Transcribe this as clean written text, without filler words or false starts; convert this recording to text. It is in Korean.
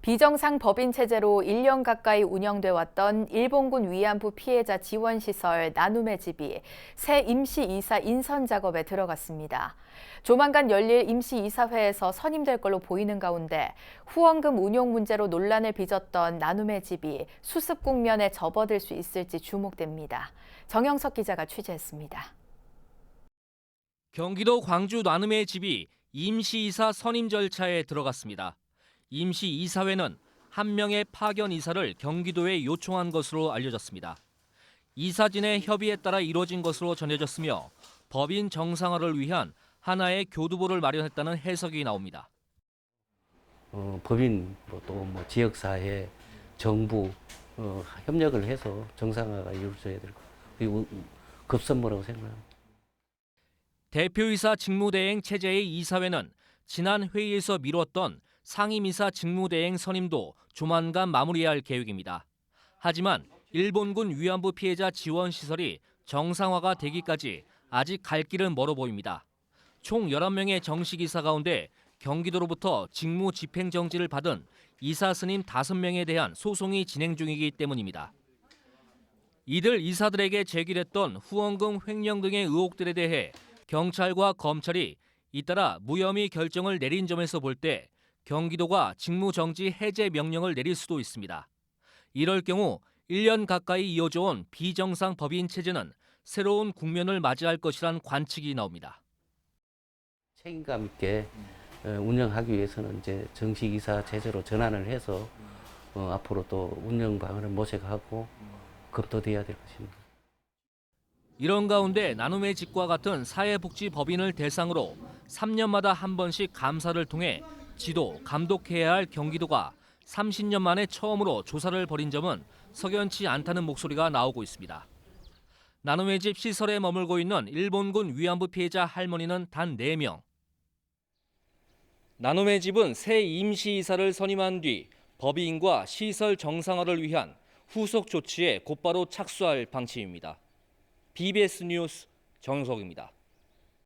비정상 법인 체제로 1년 가까이 운영돼 왔던 일본군 위안부 피해자 지원시설 나눔의 집이 새 임시이사 인선 작업에 들어갔습니다. 조만간 열릴 임시이사회에서 선임될 걸로 보이는 가운데 후원금 운용 문제로 논란을 빚었던 나눔의 집이 수습 국면에 접어들 수 있을지 주목됩니다. 정영석 기자가 취재했습니다. 경기도 광주 나눔의 집이 임시이사 선임 절차에 들어갔습니다. 임시이사회는 한 명의 파견 이사를 경기도에 요청한 것으로 알려졌습니다. 이사진의 협의에 따라 이루어진 것으로 전해졌으며 법인 정상화를 위한 하나의 교두보를 마련했다는 해석이 나옵니다. 법인 또 지역사회, 정부 협력을 해서 정상화가 이루어져야 될 것 그리고 급선무라고 생각합니다. 대표이사 직무대행 체제의 이사회는 지난 회의에서 미뤘던 상임이사 직무대행 선임도 조만간 마무리할 계획입니다. 하지만 일본군 위안부 피해자 지원 시설이 정상화가 되기까지 아직 갈 길은 멀어 보입니다. 총 11명의 정식 이사 가운데 경기도로부터 직무 집행 정지를 받은 이사 스님 5명에 대한 소송이 진행 중이기 때문입니다. 이들 이사들에게 제기됐던 후원금 횡령 등의 의혹들에 대해 경찰과 검찰이 잇따라 무혐의 결정을 내린 점에서 볼 때 경기도가 직무정지 해제 명령을 내릴 수도 있습니다. 이럴 경우 1년 가까이 이어져온 비정상 법인 체제는 새로운 국면을 맞이할 것이란 관측이 나옵니다. 책임감 있게 운영하기 위해서는 이제 정식 이사 체제로 전환을 해서 앞으로 또 운영 방안을 모색하고 검토돼야 될 것입니다. 이런 가운데 나눔의 집과 같은 사회복지법인을 대상으로 3년마다 한 번씩 감사를 통해 지도, 감독해야 할 경기도가 30년 만에 처음으로 조사를 벌인 점은 석연치 않다는 목소리가 나오고 있습니다. 나눔의 집 시설에 머물고 있는 일본군 위안부 피해자 할머니는 단 4명. 나눔의 집은 새 임시이사를 선임한 뒤 법인과 시설 정상화를 위한 후속 조치에 곧바로 착수할 방침입니다. BBS 뉴스 정석입니다.